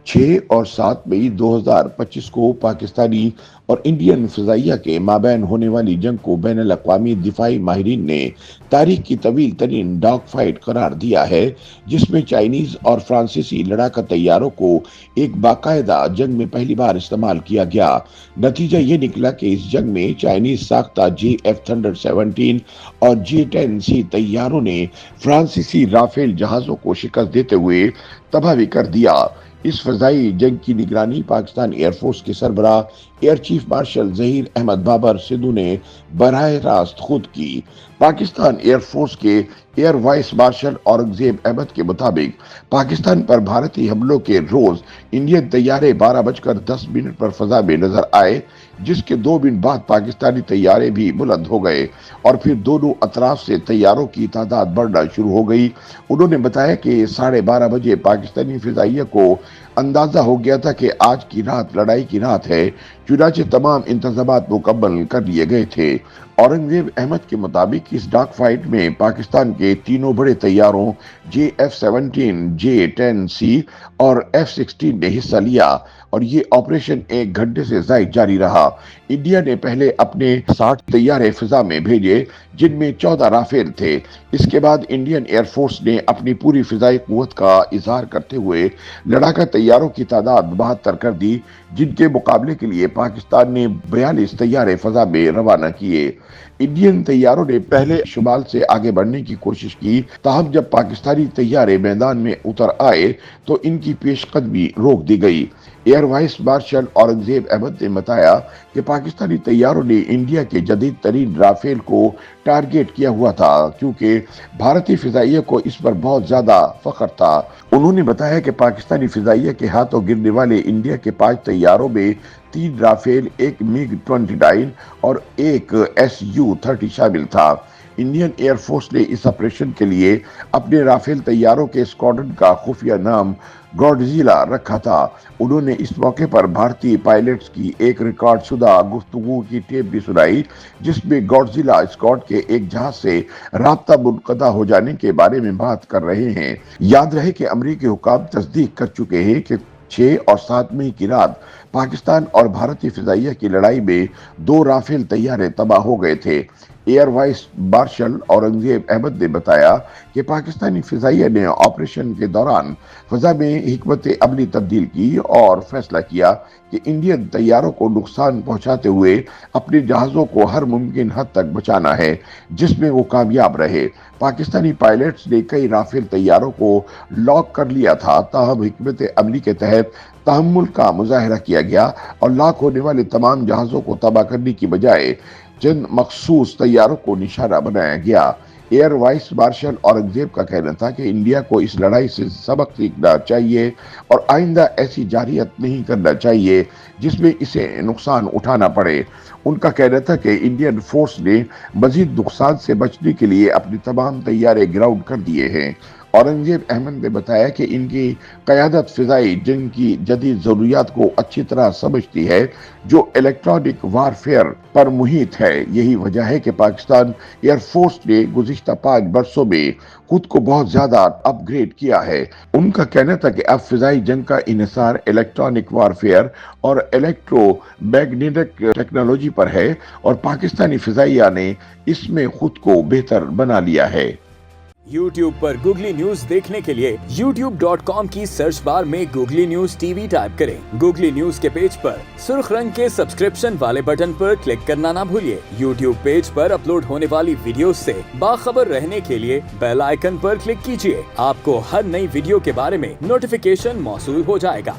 6 اور 7 مئی 2025 کو پاکستانی اور انڈین فضائیہ کے مابین ہونے والی جنگ کو بین الاقوامی دفاعی ماہرین نے تاریخ کی طویل ترین ڈاگ فائٹ قرار دیا ہے، جس میں چائنیز اور فرانسیسی لڑاکا طیاروں کو ایک باقاعدہ جنگ میں پہلی بار استعمال کیا گیا۔ نتیجہ یہ نکلا کہ اس جنگ میں چائنیز ساختہ JF Thunder 17 اور J-10C طیاروں نے فرانسیسی رافیل جہازوں کو شکست دیتے ہوئے تباہ بھی کر دیا۔ اس فضائی جنگ کی نگرانی پاکستان ایئر فورس کے سربراہ air chief marshal Zaheer Ahmed Babar Sidhu نے براہ راست خود کی۔ پاکستان ایئر فورس کے air vice marshal Aurangzeb Ahmed کے مطابق پاکستان پر بھارتی حملوں کے روز انڈین طیارے 12:10 پر فضا میں نظر آئے، جس کے 2 منٹ بعد پاکستانی طیارے بھی بلند ہو گئے اور پھر دونوں اطراف سے طیاروں کی تعداد بڑھنا شروع ہو گئی۔ انہوں نے بتایا کہ 12:30 بجے پاکستانی فضائیہ کو اندازہ ہو گیا تھا کہ آج کی رات لڑائی کی رات ہے، چنانچہ تمام انتظامات مکمل کر لیے گئے تھے۔ اورنگزیب احمد کے مطابق اس ڈاگ فائٹ میں پاکستان کے تینوں بڑے طیاروں JF-17، J-10C اور F-16 نے حصہ لیا اور یہ آپریشن 1 گھنٹے سے زائد جاری رہا۔ انڈیا نے پہلے اپنے 60 طیارے فضا میں بھیجے، جن میں 14 رافیل تھے۔ اس کے بعد انڈین ایئر فورس نے اپنی پوری فضائی قوت کا اظہار کرتے ہوئے لڑاکا طیاروں کی تعداد 72 کر دی، جن کے مقابلے کے لیے پاکستان نے 42 طیارے فضا میں روانہ کیے۔ انڈین طیاروں نے پہلے شمال سے آگے بڑھنے کی کوشش کی، تاہم جب پاکستانی طیارے میدان میں اتر آئے تو ان کی پیش قدمی روک دی گئی۔ Air vice marshal Aurangzeb Ahmed نے بتایا کہ پاکستانی طیاروں نے انڈیا کے جدید ترین رافیل کو ٹارگیٹ کیا ہوا تھا، کیونکہ بھارتی فضائیہ کو اس پر بہت زیادہ فخر تھا۔ انہوں نے بتایا کہ پاکستانی فضائیہ کے ہاتھوں گرنے والے انڈیا کے 5 طیاروں میں 3 رافیل، 1 MiG-29 اور 1 Su-30 شامل تھا۔ انڈین ایئر فورس نے اس آپریشن کے لیے اپنے رافیل طیاروں کے اسکواڈرن کا خفیہ نام گاڈزیلا رکھا تھا۔ انہوں نے اس موقع پر بھارتی پائلٹس کی ایک ریکارڈ شدہ گفتگو کی ٹیپ بھی سنائی، جس میں گاڈزیلا اسکواڈ کے ایک جہاز سے رابطہ منقطع ہو جانے کے بارے میں بات کر رہے ہیں۔ یاد رہے کہ امریکی حکام تصدیق کر چکے ہیں کہ 6 اور 7 مئی کی رات پاکستان اور بھارتی فضائیہ کی لڑائی میں 2 رافیل طیارے تباہ ہو گئے تھے۔ Air vice marshal Aurangzeb Ahmed نے بتایا کہ پاکستانی فضائیہ نے آپریشن کے دوران فضا میں حکمت عملی تبدیل کی اور فیصلہ کیا کہ انڈین طیاروں کو نقصان پہنچاتے ہوئے اپنے جہازوں کو ہر ممکن حد تک بچانا ہے، جس میں وہ کامیاب رہے۔ پاکستانی پائلٹس نے کئی رافیل طیاروں کو لاک کر لیا تھا، تاہم حکمت عملی کے تحت تحمل کا مظاہرہ کیا گیا اور لاک ہونے والے تمام جہازوں کو تباہ کرنے کی بجائے چند مخصوص طیاروں کو نشانہ بنایا گیا۔ ایئر وائس مارشل اورنگزیب کا کہنا تھا کہ انڈیا کو اس لڑائی سے سبق سیکھنا چاہیے اور آئندہ ایسی جارحیت نہیں کرنا چاہیے جس میں اسے نقصان اٹھانا پڑے۔ ان کا کہنا تھا کہ انڈین فورس نے مزید نقصان سے بچنے کے لیے اپنے تمام طیارے گراؤنڈ کر دیے ہیں۔ اورنگزیب احمد نے بتایا کہ ان کی قیادت فضائی جنگ کی جدید ضروریات کو اچھی طرح سمجھتی ہے، جو الیکٹرانک وارفیئر پر محیط ہے۔ یہی وجہ ہے کہ پاکستان ایئر فورس نے گزشتہ 5 برسوں میں خود کو بہت زیادہ اپ گریڈ کیا ہے۔ ان کا کہنا تھا کہ اب فضائی جنگ کا انحصار الیکٹرانک وارفیئر اور الیکٹرو میگنیٹک ٹیکنالوجی پر ہے اور پاکستانی فضائیہ نے اس میں خود کو بہتر بنا لیا ہے۔ YouTube پر گوگلی نیوز دیکھنے کے لیے youtube.com کی سرچ بار میں گوگلی نیوز TV ٹائپ کریں۔ گوگلی نیوز کے پیج پر سرخ رنگ کے سبسکرپشن والے بٹن پر کلک کرنا نہ بھولیے۔ YouTube پیج پر اپلوڈ ہونے والی ویڈیوز سے باخبر رہنے کے لیے بیل آئیکن پر کلک کیجیے۔ آپ کو ہر نئی ویڈیو کے بارے میں نوٹیفیکیشن موصول ہو جائے گا۔